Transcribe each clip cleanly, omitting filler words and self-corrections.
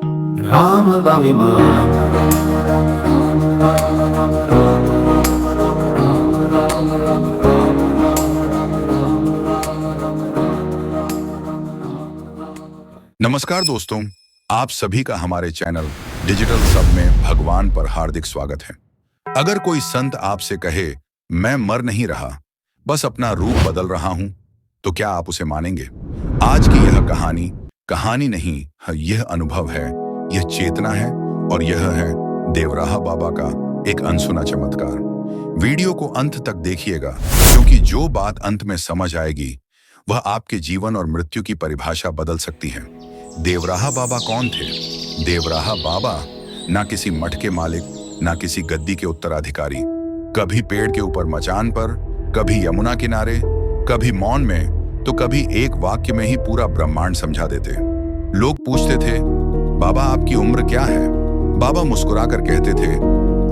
राम नमस्कार दोस्तों, आप सभी का हमारे चैनल डिजिटल सब में भगवान पर हार्दिक स्वागत है। अगर कोई संत आपसे कहे मैं मर नहीं रहा, बस अपना रूप बदल रहा हूं, तो क्या आप उसे मानेंगे? आज की यह कहानी कहानी नहीं, यह अनुभव है, यह चेतना है और यह है देवराहा बाबा का एक अनसुना चमत्कार। वीडियो को अंत तक देखिएगा, क्योंकि जो बात अंत में समझ आएगी वह आपके जीवन और मृत्यु की परिभाषा बदल सकती है। देवराहा बाबा कौन थे? देवराहा बाबा ना किसी मठ के मालिक, ना किसी गद्दी के उत्तराधिकारी। कभी पेड़ के ऊपर मचान पर, कभी यमुना किनारे, कभी मौन में, तो कभी एक वाक्य में ही पूरा ब्रह्मांड समझा देते। लोग पूछते थे, बाबा आपकी उम्र क्या है? बाबा मुस्कुराकर कहते थे,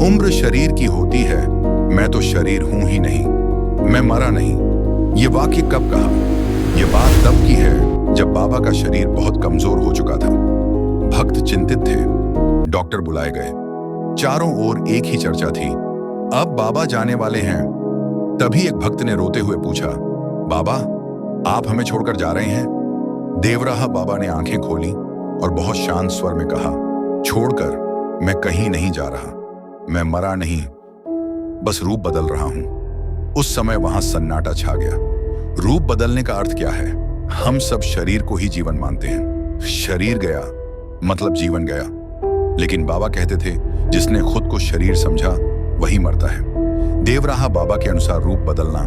उम्र शरीर की होती है, मैं तो शरीर हूं ही नहीं, मैं मरा नहीं। ये वाक्य कब कहा? ये बात तब की है जब बाबा का शरीर बहुत कमजोर हो चुका था। भक्त चिंतित थे, डॉक्टर बुलाए गए, चारों ओर एक ही चर्चा थी, अब बाबा जाने वाले हैं। तभी एक भक्त ने रोते हुए पूछा, बाबा आप हमें छोड़कर जा रहे हैं? देवराहा बाबा ने आंखें खोली और बहुत शांत स्वर में कहा, छोड़कर मैं कहीं नहीं जा रहा, मैं मरा नहीं, बस रूप बदल रहा हूं। उस समय वहां सन्नाटा छा गया। रूप बदलने का अर्थ क्या है? हम सब शरीर को ही जीवन मानते हैं, शरीर गया मतलब जीवन गया। लेकिन बाबा कहते थे, जिसने खुद को शरीर समझा वही मरता है। देवराहा बाबा के अनुसार रूप बदलना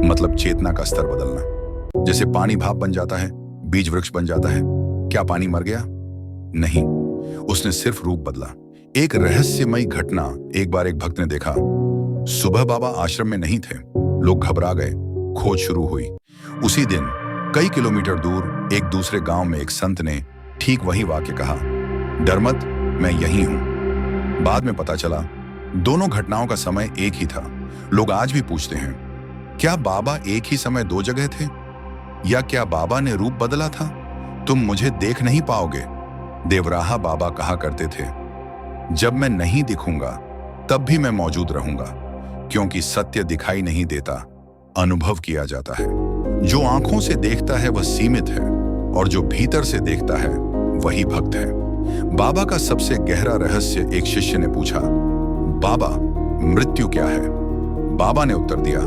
मतलब चेतना का स्तर बदलना। जैसे पानी भाप बन जाता है, बीज वृक्ष बन जाता है। क्या पानी मर गया? नहीं, उसने सिर्फ रूप बदला। एक रहस्यमयी घटना एक बार एक भक्त ने देखा। सुबह बाबा आश्रम में नहीं थे, लोग घबरा गए, खोज शुरू हुई। उसी दिन कई किलोमीटर दूर एक दूसरे गांव में एक संत ने ठीक वही वाक्य कहा, डर मत, मैं यही हूं। बाद में पता चला दोनों घटनाओं का समय एक ही था। लोग आज भी पूछते हैं, क्या बाबा एक ही समय दो जगह थे, या क्या बाबा ने रूप बदला था? तुम मुझे देख नहीं पाओगे, देवराहा बाबा कहा करते थे। जब मैं नहीं दिखूंगा तब भी मैं मौजूद रहूंगा, क्योंकि सत्य दिखाई नहीं देता, अनुभव किया जाता है। जो आंखों से देखता है वह सीमित है, और जो भीतर से देखता है वही भक्त है। बाबा का सबसे गहरा रहस्य एक शिष्य ने पूछा, बाबा मृत्यु क्या है? बाबा ने उत्तर दिया,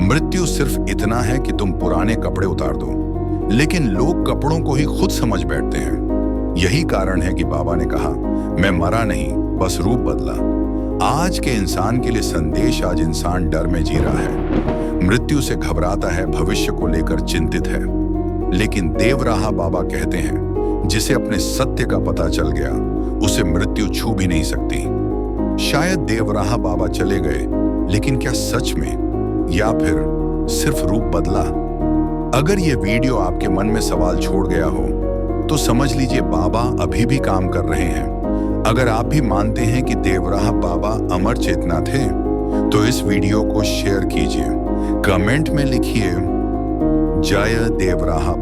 मृत्यु सिर्फ इतना है कि तुम पुराने कपड़े उतार दो। लेकिन लोग कपड़ों को ही खुद समझ बैठते हैं। यही कारण है कि बाबा ने कहा, मैं मरा नहीं, बस रूप बदला। आज के इंसान के लिए संदेश, आज इंसान डर में जी रहा है, मृत्यु से घबराता है, भविष्य को लेकर चिंतित है। लेकिन देवराहा बाबा कहते हैं, जिसे अपने सत्य का पता चल गया उसे मृत्यु छू भी नहीं सकती। शायद देवराहा बाबा चले गए, लेकिन क्या सच में, या फिर सिर्फ रूप बदला? अगर ये वीडियो आपके मन में सवाल छोड़ गया हो तो समझ लीजिए बाबा अभी भी काम कर रहे हैं। अगर आप भी मानते हैं कि देवराहा बाबा अमर चेतना थे, तो इस वीडियो को शेयर कीजिए, कमेंट में लिखिए, जय देवराहा